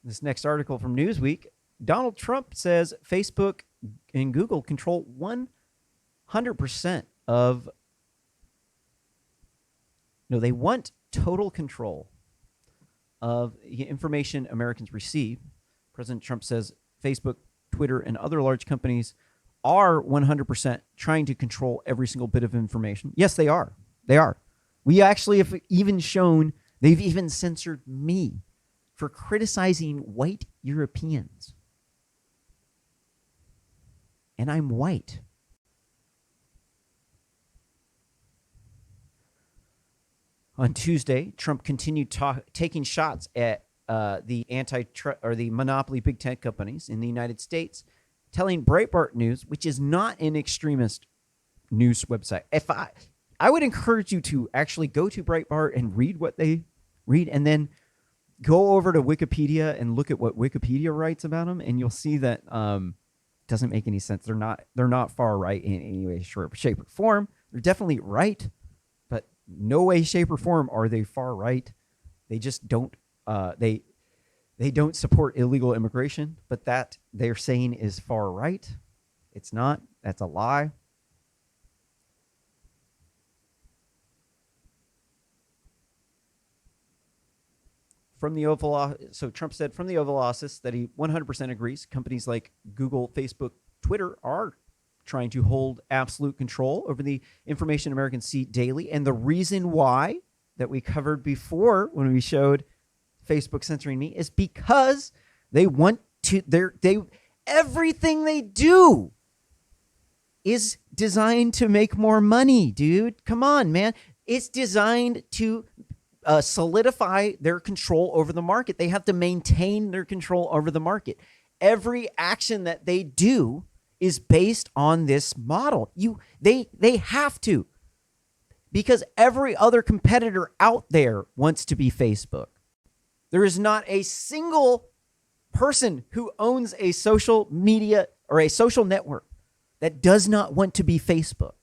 This next article from Newsweek, Donald Trump says Facebook and Google control 100% of... No, they want total control of the information Americans receive. President Trump says Facebook, Twitter, and other large companies are 100% trying to control every single bit of information. Yes, they are. They are. We actually have even shown, they've even censored me for criticizing white Europeans. And I'm white. On Tuesday, Trump continued taking shots at the the monopoly big tech companies in the United States, telling Breitbart News, which is not an extremist news website. If I would encourage you to actually go to Breitbart and read what they read, and then go over to Wikipedia and look at what Wikipedia writes about them, and you'll see that doesn't make any sense. They're not far right in any way, shape, or form. They're definitely right, but no way, shape, or form are they far right. They just don't. They don't support illegal immigration, but that they're saying is far right. It's not. That's a lie. From the Oval, so Trump said from the Oval Office that he 100% agrees. Companies like Google, Facebook, Twitter are trying to hold absolute control over the information Americans see daily. And the reason why that we covered before when we showed Facebook censoring me is because they want to, everything they do is designed to make more money, dude. Come on, man. It's designed to solidify their control over the market. They have to maintain their control over the market. Every action that they do is based on this model. They have to, because every other competitor out there wants to be Facebook. There is not a single person who owns a social media or a social network that does not want to be Facebook.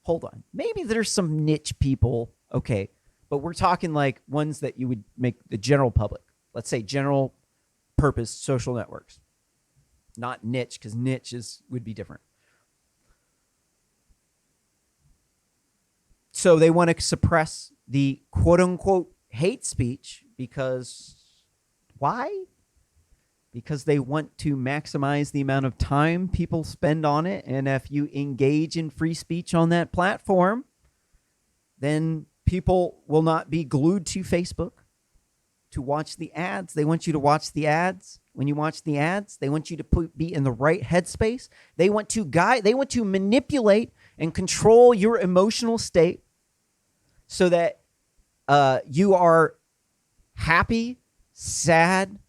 Hold on. Maybe there's some niche people. Okay. But we're talking like ones that you would make the general public. Let's say general purpose social networks. Not niche, because niche would be different. So they want to suppress the quote unquote hate speech because why? Because they want to maximize the amount of time people spend on it. And if you engage in free speech on that platform, then people will not be glued to Facebook to watch the ads. They want you to watch the ads. When you watch the ads, they want you to be in the right headspace. They want to manipulate and control your emotional state so that you are happy, sad,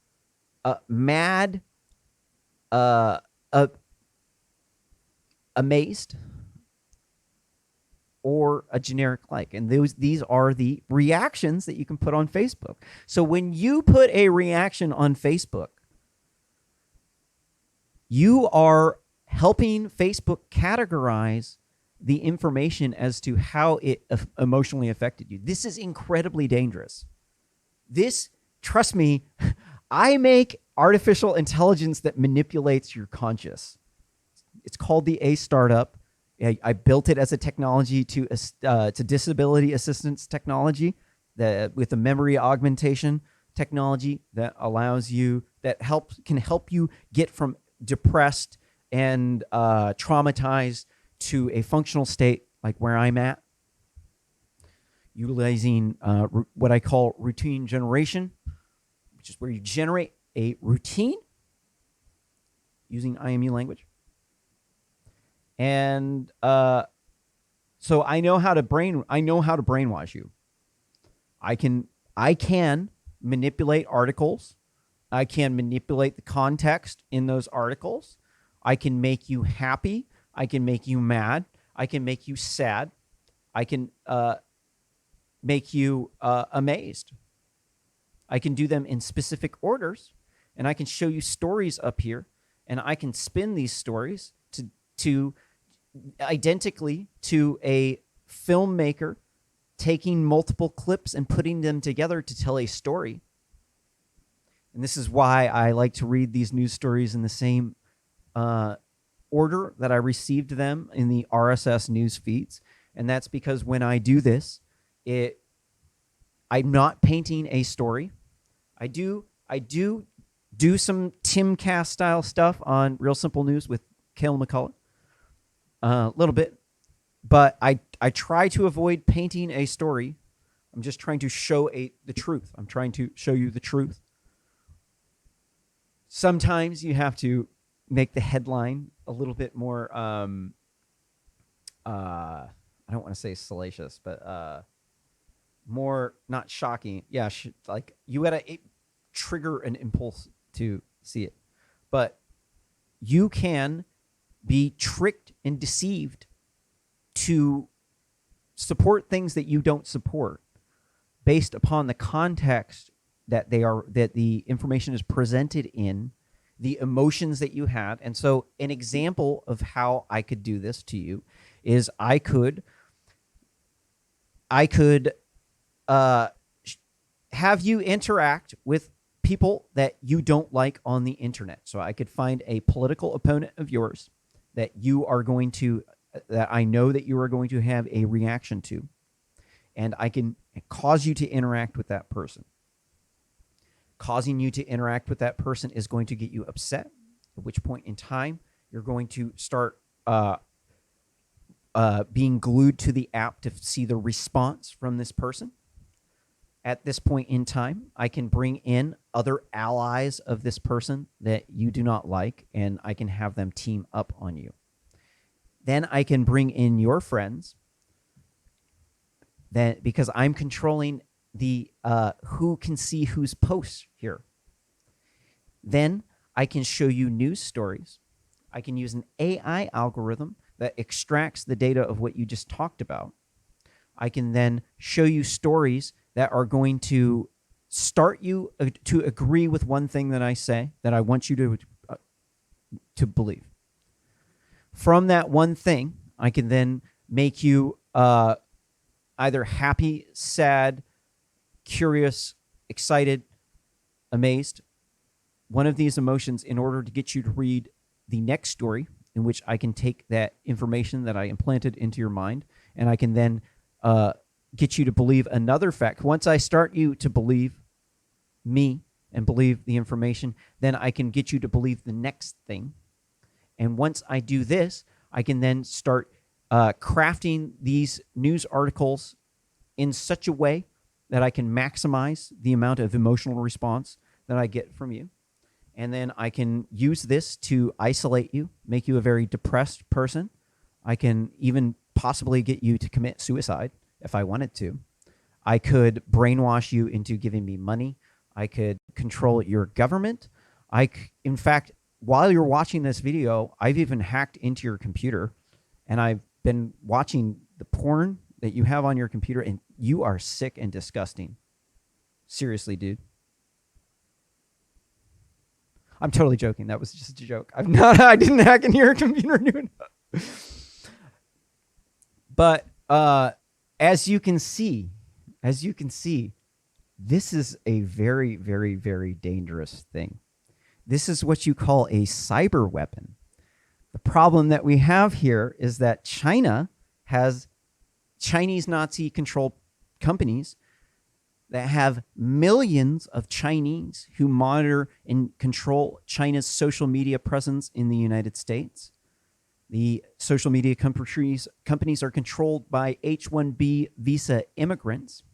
mad, amazed, or a generic like. And these are the reactions that you can put on Facebook. So when you put a reaction on Facebook, you are helping Facebook categorize the information as to how it emotionally affected you. This is incredibly dangerous. Trust me, I make artificial intelligence that manipulates your conscious. It's called the A Startup. I built it as a technology to disability assistance technology with a memory augmentation technology that can help you get from depressed and traumatized to a functional state like where I'm at, utilizing what I call routine generation, which is where you generate a routine using IMU language. And so I know how to brainwash you. I can manipulate articles. I can manipulate the context in those articles. I can make you happy. I can make you mad. I can make you sad. I can make you amazed. I can do them in specific orders, and I can show you stories up here, and I can spin these stories to identically to a filmmaker taking multiple clips and putting them together to tell a story. And this is why I like to read these news stories in the same order that I received them in the RSS news feeds. And that's because when I do this, I'm not painting a story. I do some Timcast style stuff on Real Simple News with Cale McCullough, a little bit, but I try to avoid painting a story. I'm just trying to show the truth. I'm trying to show you the truth. Sometimes you have to make the headline a little bit more, I don't want to say salacious, but more not shocking. Yeah, like you gotta trigger an impulse to see it. But you can be tricked and deceived to support things that you don't support based upon the context that the information is presented in, the emotions that you had. And so an example of how I could do this to you is I could have you interact with people that you don't like on the internet. So I could find a political opponent of yours that I know that you are going to have a reaction to, and I can cause you to interact with that person. Causing you to interact with that person is going to get you upset, at which point in time you're going to start being glued to the app to see the response from this person. At this point in time, I can bring in other allies of this person that you do not like, and I can have them team up on you. Then I can bring in your friends, because I'm controlling the who can see whose posts here. Then I can show you news stories. I can use an AI algorithm that extracts the data of what you just talked about. I can then show you stories that are going to start you to agree with one thing that I say, that I want you to believe. From that one thing, I can then make you either happy, sad, curious, excited, amazed. One of these emotions in order to get you to read the next story, in which I can take that information that I implanted into your mind, and I can then get you to believe another fact. Once I start you to believe me and believe the information, then I can get you to believe the next thing. And once I do this, I can then start crafting these news articles in such a way that I can maximize the amount of emotional response that I get from you. And then I can use this to isolate you, make you a very depressed person. I can even possibly get you to commit suicide if I wanted to. I could brainwash you into giving me money. I could control your government. In fact, while you're watching this video, I've even hacked into your computer, and I've been watching the porn that you have on your computer, and you are sick and disgusting. Seriously, dude. I'm totally joking. That was just a joke. I didn't hack into your computer. But as you can see, this is a very, very, very dangerous thing. This is what you call a cyber weapon. The problem that we have here is that China has Chinese Nazi-controlled companies that have millions of Chinese who monitor and control China's social media presence in the United States. The social media companies are controlled by H-1B visa immigrants.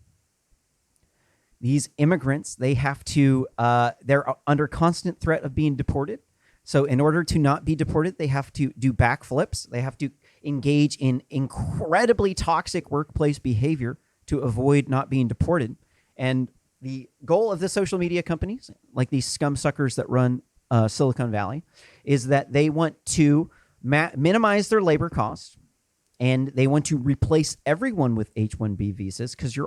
These immigrants, they're under constant threat of being deported. So in order to not be deported, they have to do backflips. They have to engage in incredibly toxic workplace behavior to avoid not being deported. And the goal of the social media companies, like these scum suckers that run Silicon Valley, is that they want to minimize their labor costs, and they want to replace everyone with H-1B visas because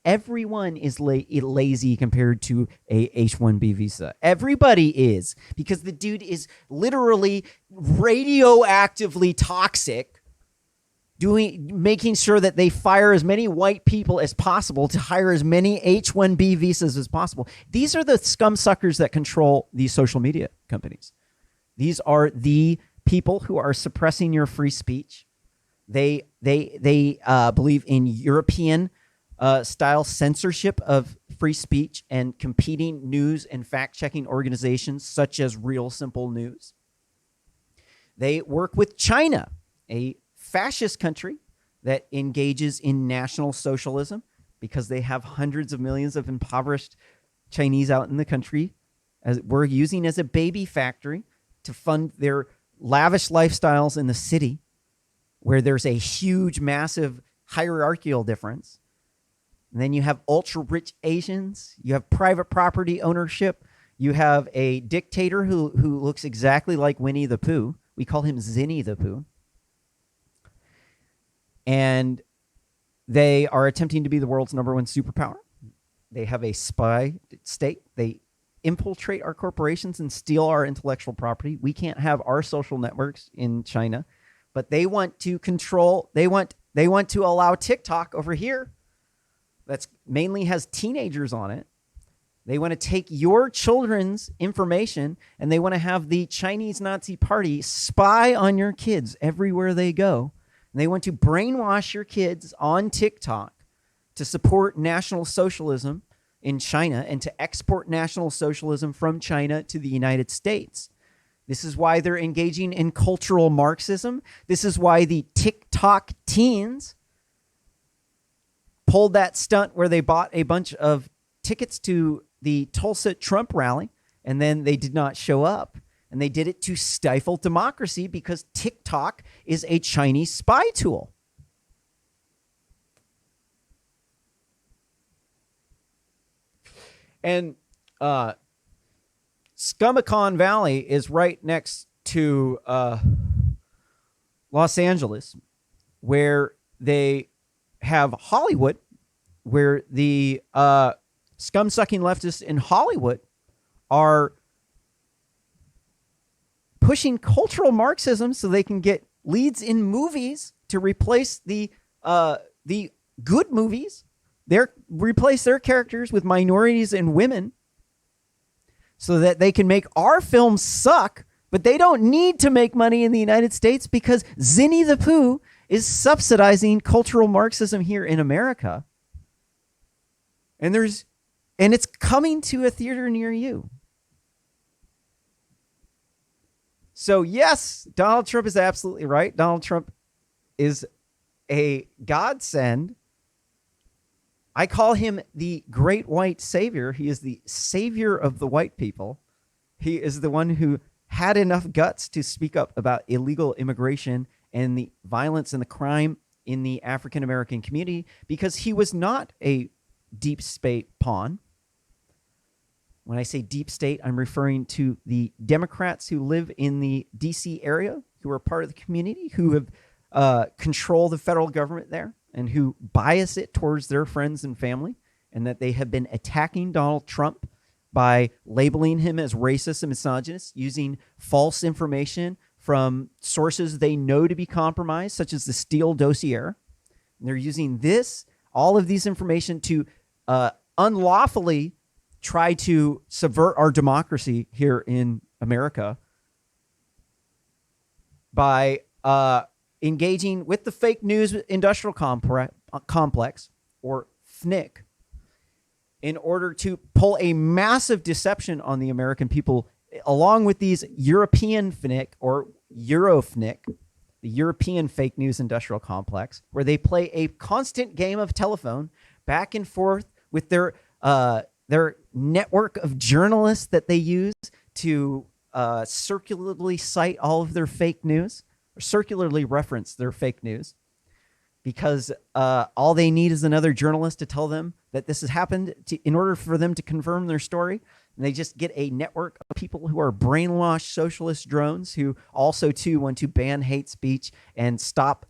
everyone is lazy compared to a H-1B visa. Everybody is, because the dude is literally radioactively toxic. making sure that they fire as many white people as possible to hire as many H-1B visas as possible. These are the scum suckers that control these social media companies. These are the people who are suppressing your free speech. They believe in European style censorship of free speech and competing news and fact-checking organizations such as Real Simple News. They work with China, a fascist country that engages in national socialism because they have hundreds of millions of impoverished Chinese out in the country as we're using as a baby factory to fund their lavish lifestyles in the city where there's a huge, massive hierarchical difference. And then you have ultra-rich Asians. You have private property ownership. You have a dictator who looks exactly like Winnie the Pooh. We call him Zinni the Pooh. And they are attempting to be the world's #1 superpower. They have a spy state. They infiltrate our corporations and steal our intellectual property. We can't have our social networks in China, but they want to control. They want to allow TikTok over here. That's mainly has teenagers on it. They want to take your children's information and they want to have the Chinese Nazi Party spy on your kids everywhere they go. And they want to brainwash your kids on TikTok to support National Socialism in China and to export National Socialism from China to the United States. This is why they're engaging in cultural Marxism. This is why the TikTok teens pulled that stunt where they bought a bunch of tickets to the Tulsa Trump rally, and then they did not show up. And they did it to stifle democracy because TikTok is a Chinese spy tool. And Scumicon Valley is right next to Los Angeles, where they have Hollywood, where the scum-sucking leftists in Hollywood are pushing cultural Marxism so they can get leads in movies to replace the good movies. Replace their characters with minorities and women so that they can make our films suck, but they don't need to make money in the United States because Zinni the Pooh is subsidizing cultural Marxism here in America. And it's coming to a theater near you. So yes, Donald Trump is absolutely right. Donald Trump is a godsend. I call him the great white savior. He is the savior of the white people. He is the one who had enough guts to speak up about illegal immigration and the violence and the crime in the African American community because he was not a deep state pawn. When I say deep state, I'm referring to the Democrats who live in the D.C. area, who are part of the community, who have control the federal government there and who bias it towards their friends and family, and that they have been attacking Donald Trump by labeling him as racist and misogynist, using false information from sources they know to be compromised, such as the Steele dossier. And they're using all of these information to unlawfully try to subvert our democracy here in America by engaging with the fake news industrial complex, or FNIC, in order to pull a massive deception on the American people, along with these European FNIC or EuroFNIC, the European fake news industrial complex, where they play a constant game of telephone back and forth with their network of journalists that they use to circularly cite all of their fake news, or circularly reference their fake news, because all they need is another journalist to tell them that this has happened in order for them to confirm their story. And they just get a network of people who are brainwashed socialist drones who also, too, want to ban hate speech and stop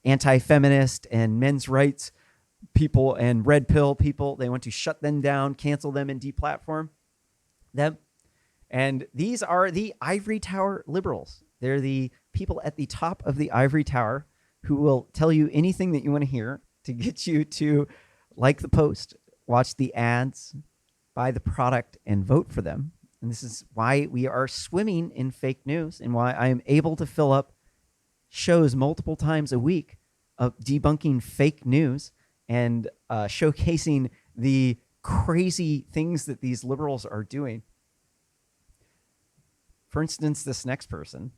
anti-feminist and men's rights people and red pill people. They want to shut them down, cancel them, and deplatform them. And these are the ivory tower liberals. They're the people at the top of the ivory tower who will tell you anything that you want to hear to get you to like the post, watch the ads, buy the product, and vote for them. And this is why we are swimming in fake news and why I am able to fill up shows multiple times a week of debunking fake news and showcasing the crazy things that these liberals are doing. For instance, this next person,